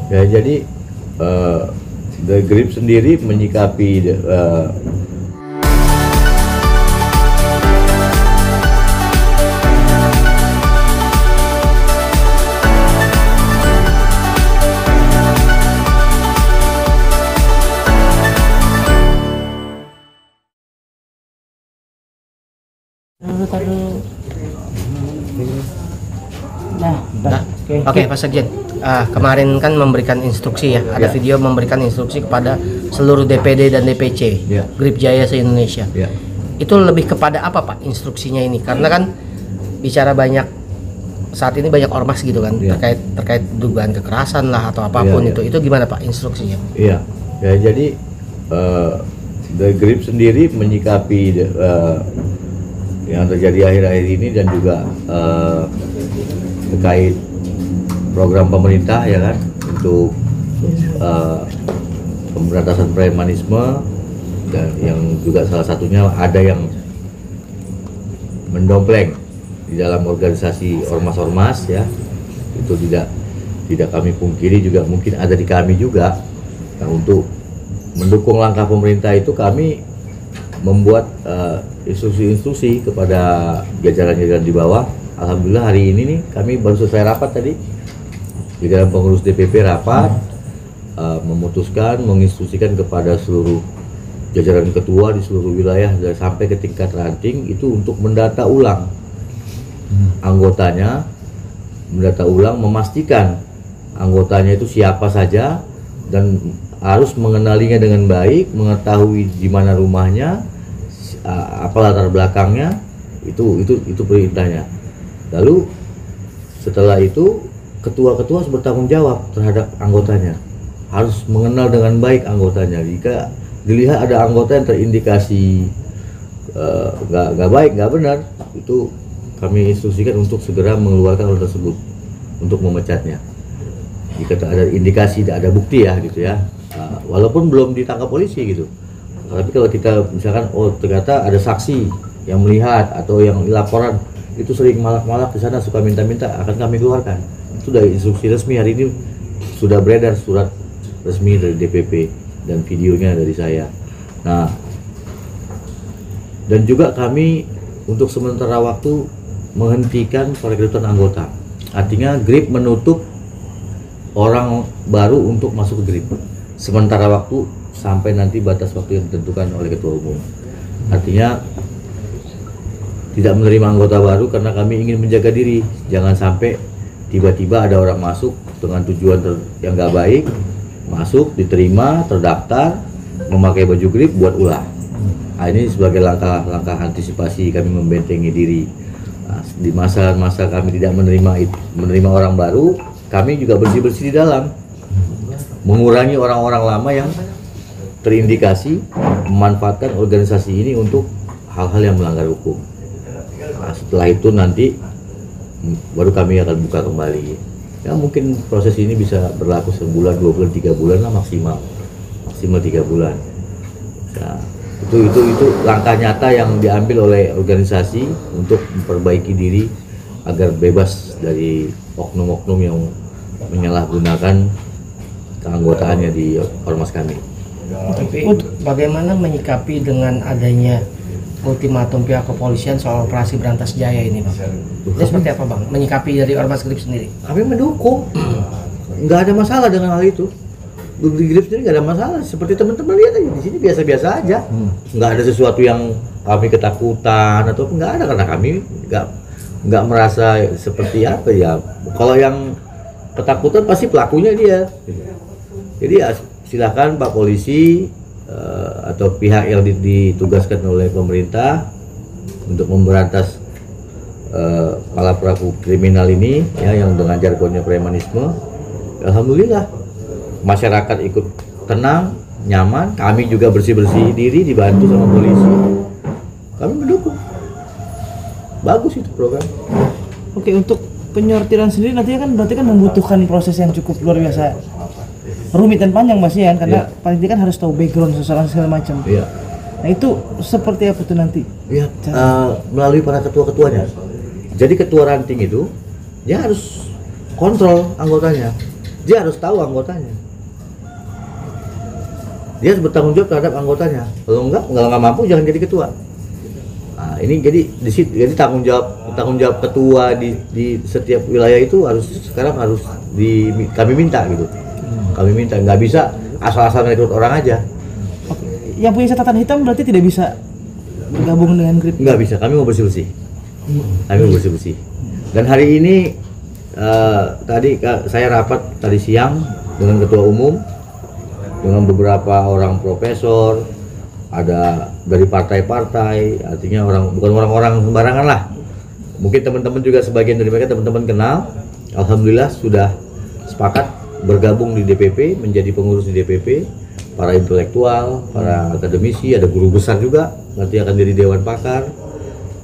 Ya, jadi The Grip sendiri menyikapi Taruh. Nah, Oke, Pak Sekjen. Kemarin kan memberikan instruksi ya, ada video memberikan instruksi kepada seluruh DPD dan DPC Grip Jaya se-Indonesia. Itu lebih kepada apa Pak instruksinya ini? Karena kan bicara banyak saat ini banyak ormas gitu kan, terkait dugaan kekerasan lah atau apapun itu gimana Pak instruksinya? Iya, ya jadi The Grip sendiri menyikapi yang terjadi akhir-akhir ini dan juga terkait program pemerintah ya kan untuk pemberantasan premanisme, dan yang juga salah satunya ada yang mendompleng di dalam organisasi ormas-ormas ya, itu tidak kami pungkiri, juga mungkin ada di kami juga. Nah, untuk mendukung langkah pemerintah itu kami membuat instruksi-instruksi kepada jajaran-jajaran di bawah. Alhamdulillah hari ini nih kami baru selesai rapat tadi di dalam pengurus DPP rapat, memutuskan menginstruksikan kepada seluruh jajaran ketua di seluruh wilayah dan sampai ke tingkat ranting itu untuk mendata ulang anggotanya, memastikan anggotanya itu siapa saja dan harus mengenalinya dengan baik, mengetahui di mana rumahnya, apa latar belakangnya, itu perintahnya. Lalu setelah itu ketua-ketua harus bertanggung jawab terhadap anggotanya, harus mengenal dengan baik anggotanya. Jika dilihat ada anggota yang terindikasi nggak baik, nggak benar, itu kami instruksikan untuk segera mengeluarkan orang tersebut untuk memecatnya. Jika ada indikasi, tidak ada bukti ya gitu ya, walaupun belum ditangkap polisi gitu. Tapi kalau kita misalkan ternyata ada saksi yang melihat atau yang laporan itu sering malak-malak di sana, suka minta-minta, akan kami keluarkan. Itu dari instruksi resmi hari ini sudah beredar surat resmi dari DPP dan videonya dari saya. Nah, dan juga kami untuk sementara waktu menghentikan perekrutan anggota. Artinya Grip menutup orang baru untuk masuk ke Grip sementara waktu sampai nanti batas waktu yang ditentukan oleh ketua umum. Artinya tidak menerima anggota baru karena kami ingin menjaga diri, jangan sampai tiba-tiba ada orang masuk dengan tujuan yang nggak baik, masuk, diterima, terdaftar, memakai baju Grip buat ulah. Nah, ini sebagai langkah antisipasi kami membentengi diri. Nah, di masa-masa kami tidak menerima orang baru, kami juga bersih-bersih di dalam, mengurangi orang-orang lama yang terindikasi memanfaatkan organisasi ini untuk hal-hal yang melanggar hukum. Nah, setelah itu nanti baru kami akan buka kembali. Ya mungkin proses ini bisa berlaku sebulan, 2 bulan, 3 bulan lah maksimal 3 bulan. Nah, itu langkah nyata yang diambil oleh organisasi untuk memperbaiki diri agar bebas dari oknum-oknum yang menyalahgunakan keanggotaannya di ormas kami. Tapi bagaimana menyikapi dengan adanya ultimatum pihak kepolisian soal operasi Berantas Jaya ini, Bang? Ini seperti apa, Bang? Menyikapi dari Ormas Grip sendiri? Kami mendukung, nggak ada masalah dengan hal itu. Di Grip sendiri nggak ada masalah. Seperti teman-teman lihat aja di sini biasa-biasa aja, nggak ada sesuatu yang kami ketakutan atau nggak ada, karena kami nggak merasa seperti apa ya. Kalau yang ketakutan pasti pelakunya dia. Jadi ya silakan Pak Polisi atau pihak yang ditugaskan oleh pemerintah untuk memberantas para pelaku kriminal ini ya, yang dengan jargonnya premanisme. Alhamdulillah masyarakat ikut tenang, nyaman, kami juga bersih-bersih diri dibantu sama polisi. Kami mendukung. Bagus itu program. Oke, untuk penyortiran sendiri nantinya kan berarti kan membutuhkan proses yang cukup luar biasa rumit dan panjang Mas ya, karena paling tidak kan harus tahu background seseorang segala macam. Nah itu seperti apa tuh nanti? Melalui para ketua-ketuanya. Jadi ketua ranting itu dia harus kontrol anggotanya. dia harus tahu anggotanya. Dia harus bertanggung jawab terhadap anggotanya. Kalau nggak mampu jangan jadi ketua. Nah, ini jadi tanggung jawab ketua di setiap wilayah itu harus kami minta gitu. Kami minta, nggak bisa asal-asal rekrut orang aja. Yang punya catatan hitam berarti tidak bisa bergabung dengan GRIP? Nggak bisa, kami mau bersih-bersih. Kami mau bersih-bersih. Dan hari ini tadi saya rapat tadi siang dengan ketua umum, dengan beberapa orang profesor, ada dari partai-partai, artinya bukan orang-orang sembarangan lah. Mungkin teman-teman juga sebagian dari mereka teman-teman kenal. Alhamdulillah sudah sepakat bergabung di DPP, menjadi pengurus di DPP, para intelektual, para akademisi, ada guru besar juga, nanti akan jadi dewan pakar,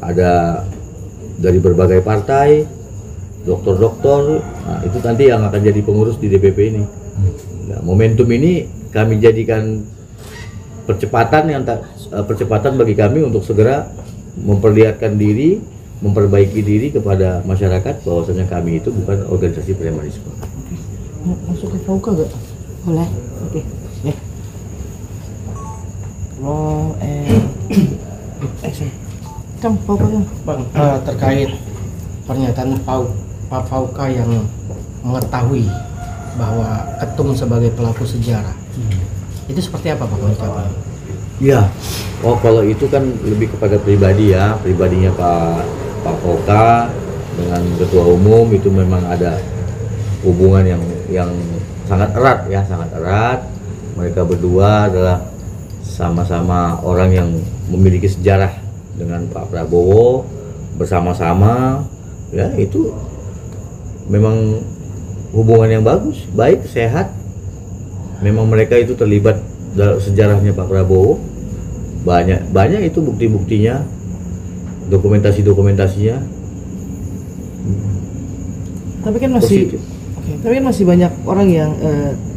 ada dari berbagai partai, dokter-dokter, nah itu nanti yang akan jadi pengurus di DPP ini. Nah, momentum ini kami jadikan percepatan bagi kami untuk segera memperlihatkan diri, memperbaiki diri kepada masyarakat bahwasanya kami itu bukan organisasi premanisme. Masuk ke FAUKA gak? Boleh. Oke. Law action. Cang, FAUKA Cang. Bang, terkait pernyataan Pak Fauka yang mengetahui bahwa Ketum sebagai pelaku sejarah, itu seperti apa Pak mengucapkan? Ya, kalau itu kan lebih kepada pribadinya Pak Fauka dengan ketua umum itu memang ada hubungan yang sangat erat ya, sangat erat. Mereka berdua adalah sama-sama orang yang memiliki sejarah dengan Pak Prabowo bersama-sama, ya itu memang hubungan yang bagus, baik, sehat. Memang mereka itu terlibat dalam sejarahnya Pak Prabowo, banyak itu bukti-buktinya, dokumentasinya. Tapi kan masih tapi kan masih banyak orang yang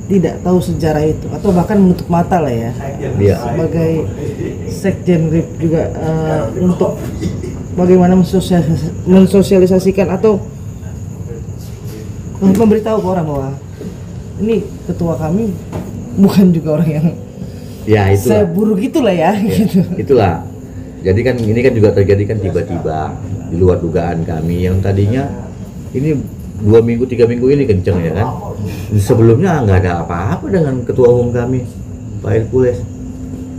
tidak tahu sejarah itu atau bahkan menutup mata lah ya. Iya. Sebagai sekjen GRIP juga untuk bagaimana mensosialisasikan atau memberitahu ke orang bahwa ini ketua kami bukan juga orang yang ya itulah. Seburuk itulah ya, gitu. Itulah. Jadi kan ini kan juga terjadi kan tiba-tiba di luar dugaan kami yang tadinya ini 2 minggu 3 minggu ini kenceng ya kan. Sebelumnya nggak ada apa-apa dengan ketua umum kami Pak Hercules.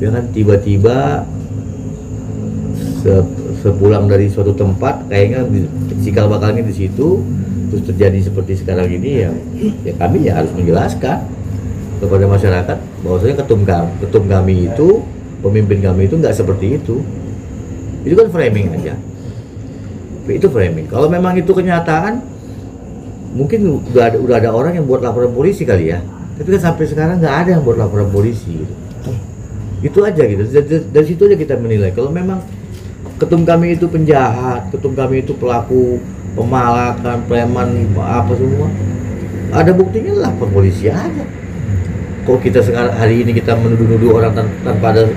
Ya kan tiba-tiba sepulang dari suatu tempat kayaknya cikal bakalnya di situ, terus terjadi seperti sekarang ini ya kami ya harus menjelaskan kepada masyarakat bahwasanya ketum kami itu, pemimpin kami itu nggak seperti itu. Itu kan framing aja. Itu framing. Kalau memang itu kenyataan, mungkin udah ada orang yang buat laporan polisi kali ya. Tapi kan sampai sekarang nggak ada yang buat laporan polisi. Gitu. Itu aja gitu. Dari situ aja kita menilai. Kalau memang ketum kami itu penjahat, ketum kami itu pelaku pemalakan, preman, apa semua, ada buktinya, lapor polisi aja. Kok kita sekarang hari ini kita menuduh-nuduh orang tanpa ada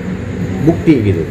bukti gitu.